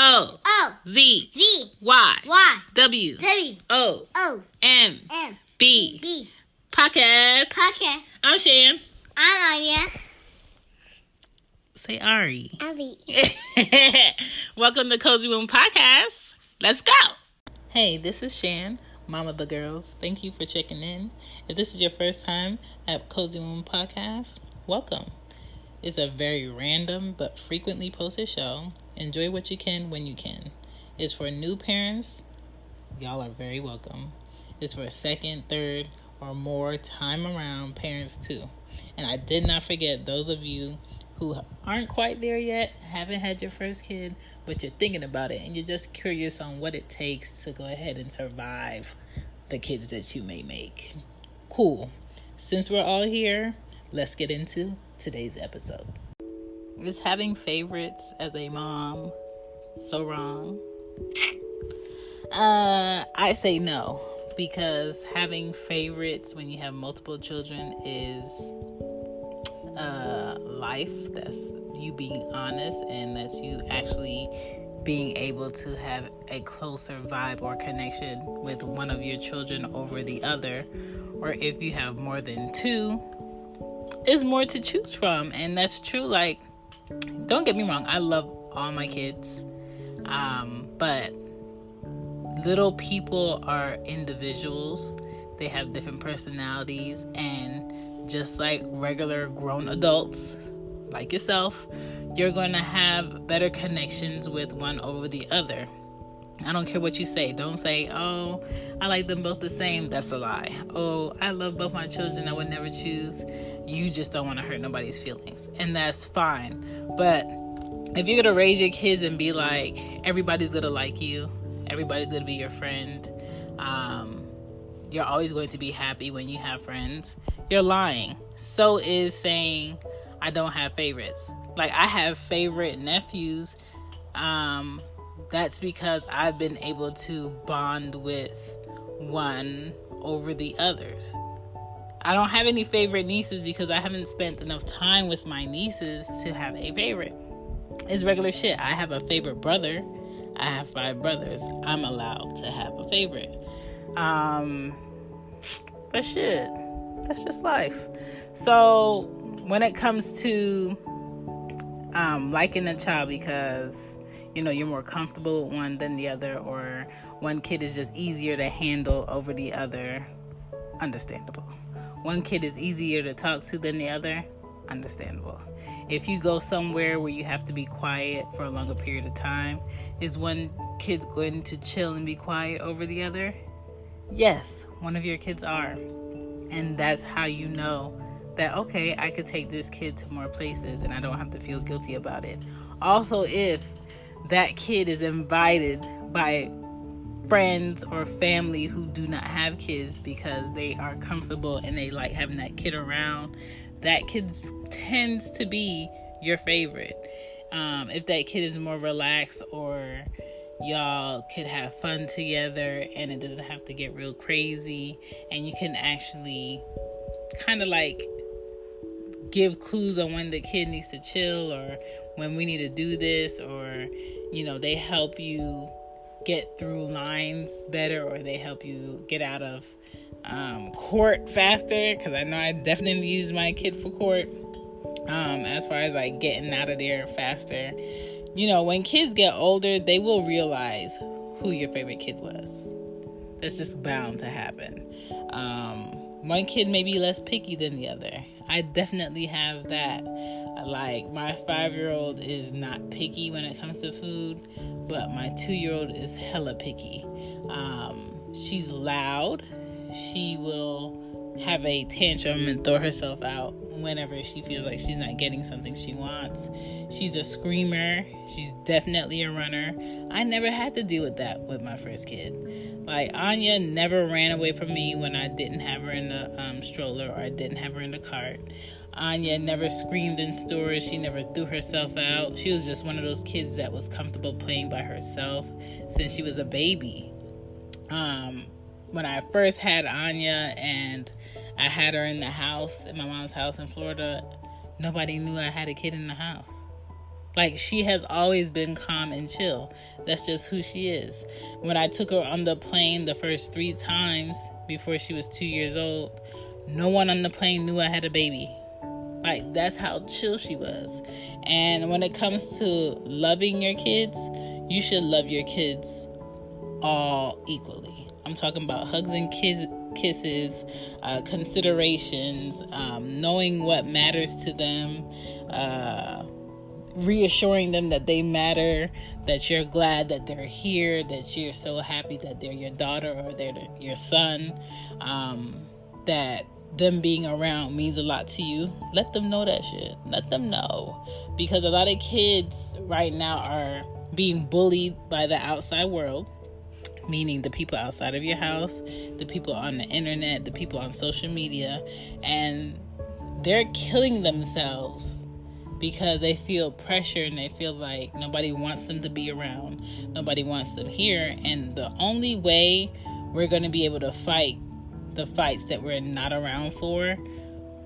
O Z Y W O M B Podcast. I'm Shan. I'm Anya. Say Ari. Abby. Welcome to Cozy Womb Podcast. Let's go. Hey, this is Shan, mom of the girls. Thank you for checking in. If this is your first time at Cozy Womb Podcast, welcome. It's a very random but frequently posted show. Enjoy what you can when you can. It's for new parents. Y'all are very welcome. It's for second, third, or more time around parents too. And I did not forget those of you who aren't quite there yet, haven't had your first kid, but you're thinking about it and you're just curious on what it takes to go ahead and survive the kids that you may make. Cool. Since we're all here, let's get into today's episode. Is having favorites as a mom so wrong? I say no, because having favorites when you have multiple children is life. That's you being honest, and that's you actually being able to have a closer vibe or connection with one of your children over the other. Or if you have more than two, there's more to choose from. And that's true. Like, don't get me wrong, I love all my kids, but little people are individuals. They have different personalities, and just like regular grown adults like yourself, you're going to have better connections with one over the other. I don't care what you say. Don't say, oh, I like them both the same. That's a lie. Oh, I love both my children. I would never choose. You just don't want to hurt nobody's feelings. And that's fine. But if you're going to raise your kids and be like, everybody's going to like you, everybody's going to be your friend, you're always going to be happy when you have friends, you're lying. So is saying, I don't have favorites. Like, I have favorite nephews. That's because I've been able to bond with one over the others. I don't have any favorite nieces because I haven't spent enough time with my nieces to have a favorite. It's regular shit. I have a favorite brother. I have 5 brothers. I'm allowed to have a favorite. But shit, that's just life. So when it comes to liking a child because, you know, you're more comfortable with one than the other, or one kid is just easier to handle over the other, understandable. One kid is easier to talk to than the other, understandable. If you go somewhere where you have to be quiet for a longer period of time, is one kid going to chill and be quiet over the other? Yes, one of your kids are. And that's how you know that, okay, I could take this kid to more places and I don't have to feel guilty about it. Also, if that kid is invited by friends or family who do not have kids because they are comfortable and they like having that kid around, that kid tends to be your favorite. If that kid is more relaxed, or y'all could have fun together and it doesn't have to get real crazy, and you can actually kind of like give clues on when the kid needs to chill, or when we need to do this, or, you know, they help you get through lines better, or they help you get out of court faster, because I know I definitely use my kid for court, as far as like getting out of there faster. You know, when kids get older, they will realize who your favorite kid was. That's just bound to happen. One kid may be less picky than the other. I definitely have that. Like, my 5-year-old is not picky when it comes to food, but my 2-year-old is hella picky. She's loud. She will have a tantrum and throw herself out whenever she feels like she's not getting something she wants. She's a screamer. She's definitely a runner. I never had to deal with that with my first kid. Like, Anya never ran away from me when I didn't have her in the stroller, or I didn't have her in the cart. Anya never screamed in stores. She never threw herself out. She was just one of those kids that was comfortable playing by herself since she was a baby. When I first had Anya and I had her in the house, in my mom's house in Florida, nobody knew I had a kid in the house. Like, she has always been calm and chill. That's just who she is. When I took her on the plane the first 3 times before she was 2 years old, no one on the plane knew I had a baby. Like, that's how chill she was. And when it comes to loving your kids, you should love your kids all equally. I'm talking about hugs and kisses, considerations, knowing what matters to them, reassuring them that they matter, that you're glad that they're here, that you're so happy that they're your daughter or they're your son, that them being around means a lot to you. Let them know that shit. Let them know. Because a lot of kids right now are being bullied by the outside world, meaning the people outside of your house, the people on the internet, the people on social media, and they're killing themselves because they feel pressure and they feel like nobody wants them to be around, nobody wants them here. And the only way we're going to be able to fight the fights that we're not around for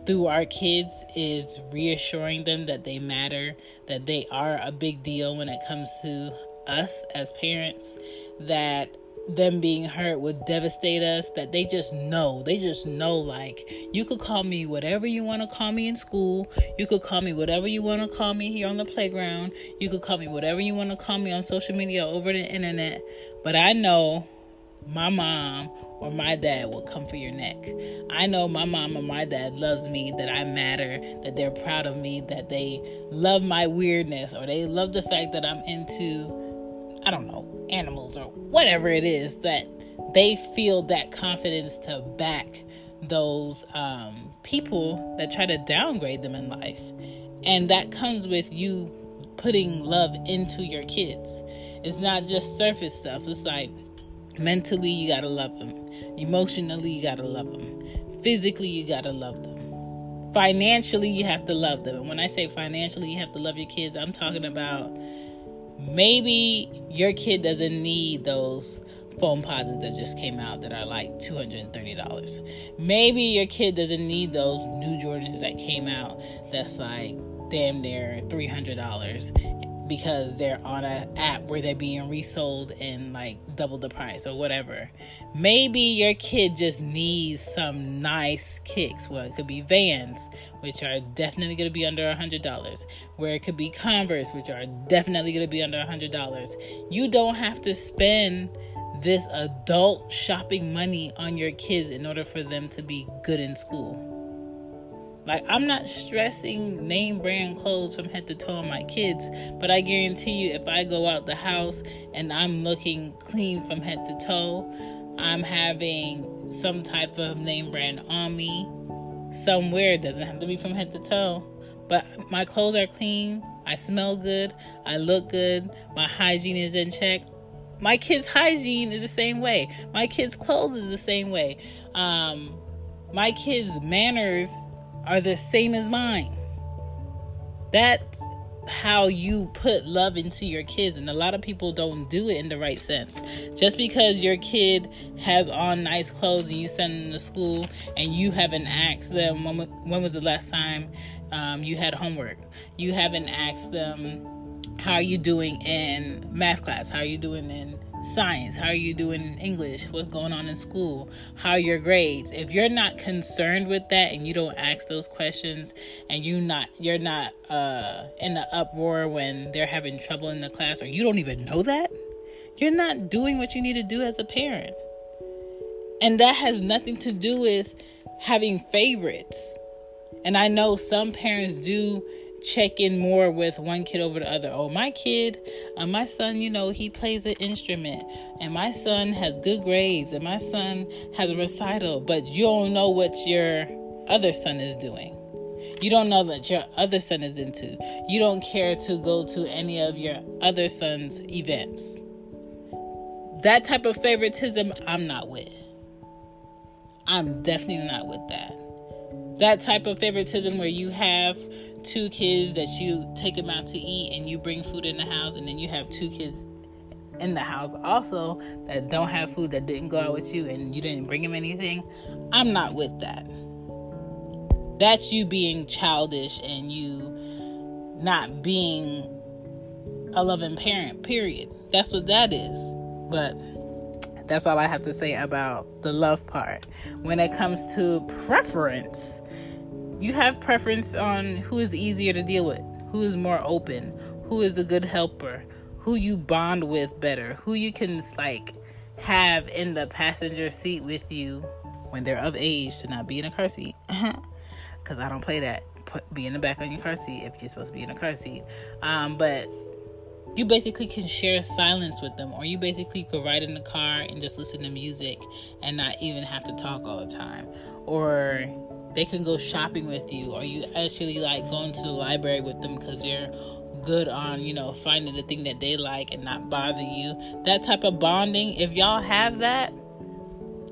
through our kids is reassuring them that they matter, that they are a big deal when it comes to us as parents, that them being hurt would devastate us, that they just know, like, you could call me whatever you want to call me in school, you could call me whatever you want to call me here on the playground, you could call me whatever you want to call me on social media or over the internet, but I know my mom or my dad will come for your neck. I know my mom or my dad loves me, that I matter, that they're proud of me, that they love my weirdness, or they love the fact that I'm into, I don't know, animals or whatever it is, that they feel that confidence to back those people that try to downgrade them in life. And that comes with you putting love into your kids. It's not just surface stuff. It's like, mentally, you gotta love them. Emotionally, you gotta love them. Physically, you gotta love them. Financially, you have to love them. And when I say financially, you have to love your kids, I'm talking about maybe your kid doesn't need those foam posits that just came out that are like $230. Maybe your kid doesn't need those new Jordans that came out that's like damn near $300 because they're on an app where they're being resold in like double the price or whatever. Maybe your kid just needs some nice kicks. Well, it could be Vans, which are definitely going to be under $100. Where it could be Converse, which are definitely going to be under $100. You don't have to spend this adult shopping money on your kids in order for them to be good in school. Like, I'm not stressing name brand clothes from head to toe on my kids, but I guarantee you, if I go out the house and I'm looking clean from head to toe, I'm having some type of name brand on me somewhere. It doesn't have to be from head to toe, but my clothes are clean, I smell good, I look good, my hygiene is in check. My kids' hygiene is the same way. My kids' clothes is the same way. My kids' manners are the same as mine. That's how you put love into your kids, and a lot of people don't do it in the right sense. Just because your kid has on nice clothes and you send them to school and you haven't asked them when was the last time you had homework, you haven't asked them how are you doing in math class, how are you doing in science, how are you doing in English, what's going on in school, how are your grades. If you're not concerned with that and you don't ask those questions, and you're not in the uproar when they're having trouble in the class, or you don't even know that, you're not doing what you need to do as a parent. And that has nothing to do with having favorites. And I know some parents do check in more with one kid over the other. Oh, my kid, my son, he plays an instrument, and my son has good grades, and my son has a recital, but you don't know what your other son is doing. You don't know that your other son is into. You don't care to go to any of your other son's events. That type of favoritism, I'm not with. I'm definitely not with that. That type of favoritism where you have 2 kids that you take them out to eat and you bring food in the house, and then you have 2 kids in the house also that don't have food, that didn't go out with you and you didn't bring them anything. I'm not with that. That's you being childish and you not being a loving parent, period. That's what that is. But that's all I have to say about the love part. When it comes to preference, you have preference on who is easier to deal with, who is more open, who is a good helper, who you bond with better, who you can have in the passenger seat with you when they're of age to not be in a car seat. Because I don't play that. Be in the back on your car seat if you're supposed to be in a car seat. But you basically can share silence with them, or you basically could ride in the car and just listen to music and not even have to talk all the time. Or they can go shopping with you, or you actually going to the library with them because you're good on, finding the thing that they like and not bother you. That type of bonding, if y'all have that,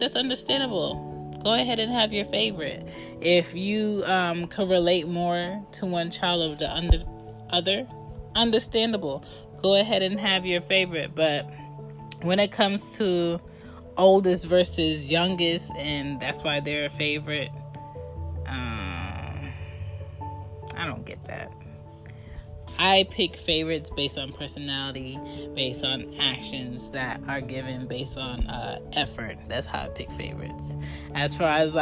that's understandable. Go ahead and have your favorite. If you could relate more to one child over the other, understandable. Go ahead and have your favorite. But when it comes to oldest versus youngest, and that's why they're a favorite, I don't get that. I pick favorites based on personality, based on actions that are given, based on effort. That's how I pick favorites. As far as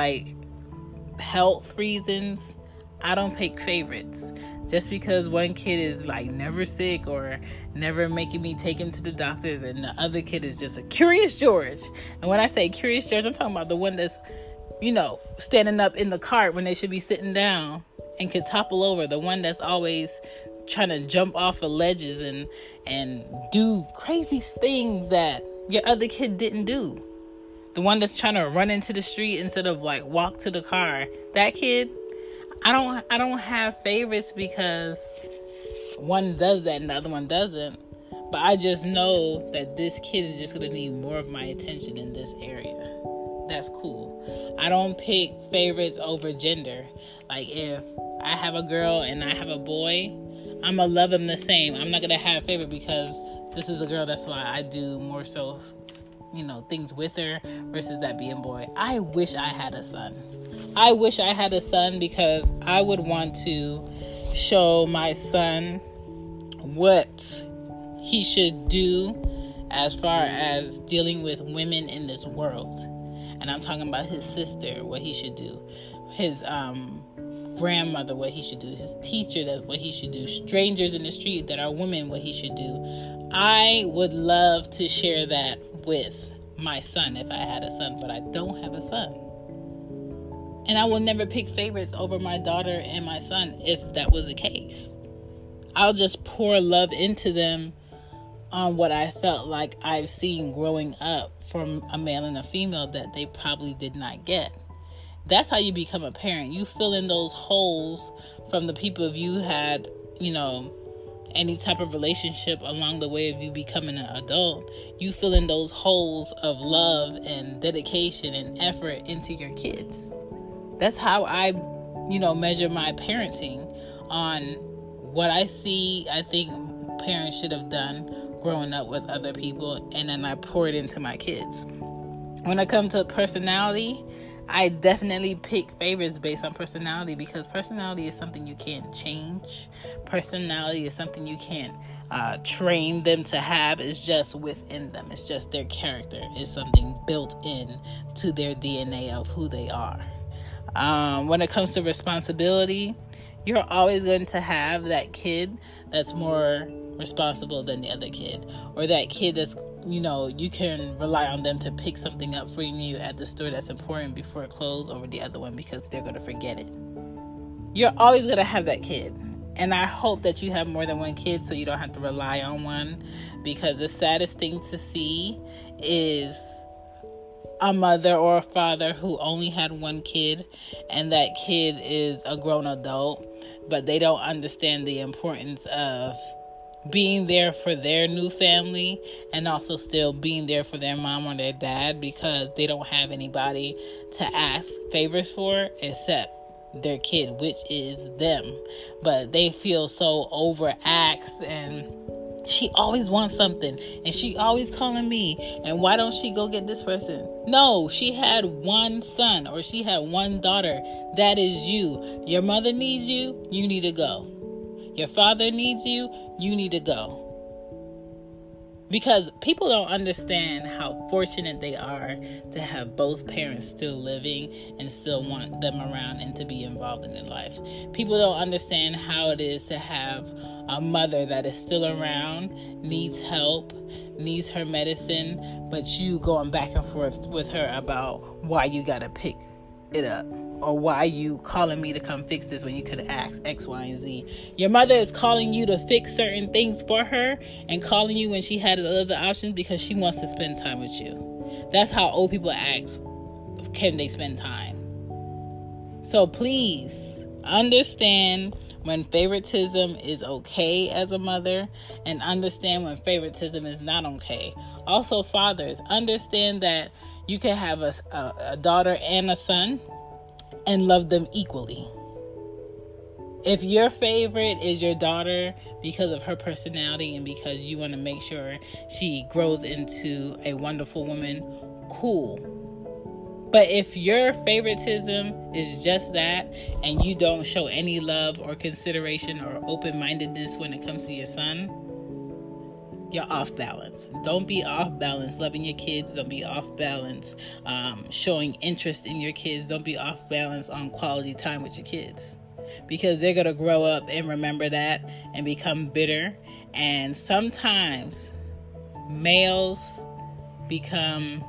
health reasons, I don't pick favorites. Just because one kid is never sick or never making me take him to the doctors, and the other kid is just a curious George. And when I say curious George, I'm talking about the one that's, standing up in the cart when they should be sitting down and could topple over. The one that's always trying to jump off of ledges and do crazy things that your other kid didn't do. The one that's trying to run into the street instead of walk to the car. That kid, I don't have favorites because one does that and the other one doesn't. But I just know that this kid is just going to need more of my attention in this area. That's cool. I don't pick favorites over gender. If I have a girl and I have a boy, I'm going to love them the same. I'm not going to have a favorite because this is a girl. That's why I do more so, things with her versus that being boy. I wish I had a son. I wish I had a son because I would want to show my son what he should do as far as dealing with women in this world. And I'm talking about his sister, what he should do. His grandmother, what he should do. His teacher, that's what he should do. Strangers in the street that are women, what he should do. I would love to share that with my son if I had a son, but I don't have a son. And I will never pick favorites over my daughter and my son if that was the case. I'll just pour love into them on what I felt like I've seen growing up from a male and a female that they probably did not get. That's how you become a parent. You fill in those holes from the people you had, any type of relationship along the way of you becoming an adult. You fill in those holes of love and dedication and effort into your kids. That's how I, measure my parenting on what I see. I think parents should have done growing up with other people, and then I pour it into my kids. When it comes to personality, I definitely pick favorites based on personality because personality is something you can't change. Personality is something you can't train them to have. It's just within them. It's just their character. It's something built in to their DNA of who they are. When it comes to responsibility, you're always going to have that kid that's more responsible than the other kid, or that kid that's you can rely on them to pick something up for you at the store that's important before it closes over the other one because they're going to forget it. You're always going to have that kid. And I hope that you have more than one kid so you don't have to rely on one, because the saddest thing to see is a mother or a father who only had one kid, and that kid is a grown adult, but they don't understand the importance of being there for their new family and also still being there for their mom or their dad, because they don't have anybody to ask favors for except their kid, which is them. But they feel so overaxed, and she always wants something and she always calling me, and why don't she go get this person? No, she had one son or she had one daughter. That is you. Your mother needs you, you need to go. Your father needs you, you need to go. Because people don't understand how fortunate they are to have both parents still living and still want them around and to be involved in their life. People don't understand how it is to have a mother that is still around, needs help, needs her medicine, but you going back and forth with her about why you gotta pick it up, or why you calling me to come fix this when you could have asked X, Y, and Z. Your mother is calling you to fix certain things for her and calling you when she had other options because she wants to spend time with you. That's how old people ask, can they spend time? So please understand when favoritism is okay as a mother, and understand when favoritism is not okay. Also, fathers, understand that you can have a daughter and a son and love them equally. If your favorite is your daughter because of her personality and because you want to make sure she grows into a wonderful woman, cool. But if your favoritism is just that and you don't show any love or consideration or open-mindedness when it comes to your son, you're off balance. Don't be off balance loving your kids. Don't be off balance showing interest in your kids. Don't be off balance on quality time with your kids, because they're going to grow up and remember that and become bitter. And sometimes males become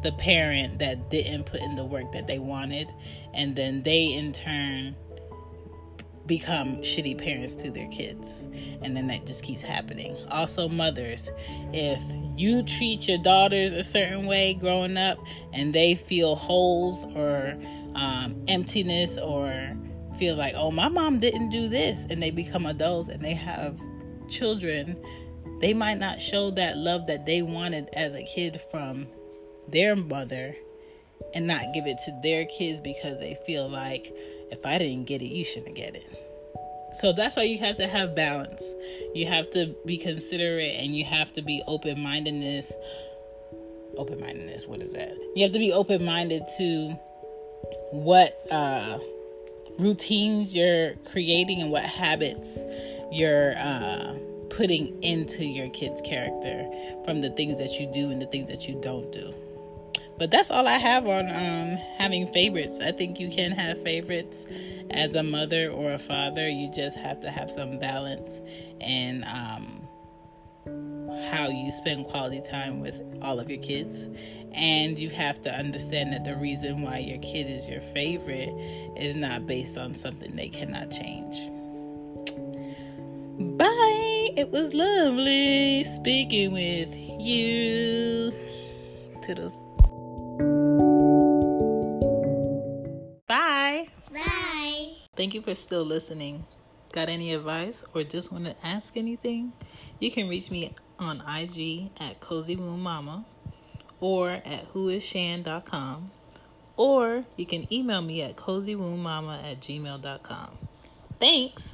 the parent that didn't put in the work that they wanted, and then they in turn become shitty parents to their kids, and then that just keeps happening. Also, mothers, if you treat your daughters a certain way growing up and they feel holes or emptiness, or feel like, oh, my mom didn't do this, and they become adults and they have children, they might not show that love that they wanted as a kid from their mother and not give it to their kids because they feel like, if I didn't get it, you shouldn't get it. So that's why you have to have balance. You have to be considerate, and you have to be open-mindedness. Open-mindedness, what is that? You have to be open-minded to what routines you're creating and what habits you're putting into your kid's character from the things that you do and the things that you don't do. But that's all I have on having favorites. I think you can have favorites as a mother or a father. You just have to have some balance in how you spend quality time with all of your kids. And you have to understand that the reason why your kid is your favorite is not based on something they cannot change. Bye. It was lovely speaking with you. Toodles. Bye. Bye. Thank you for still listening. Got any advice or just want to ask anything? You can reach me on IG at Cozy Womb Mama or at whoisshan.com, or you can email me at cozywombmama@gmail.com. Thanks.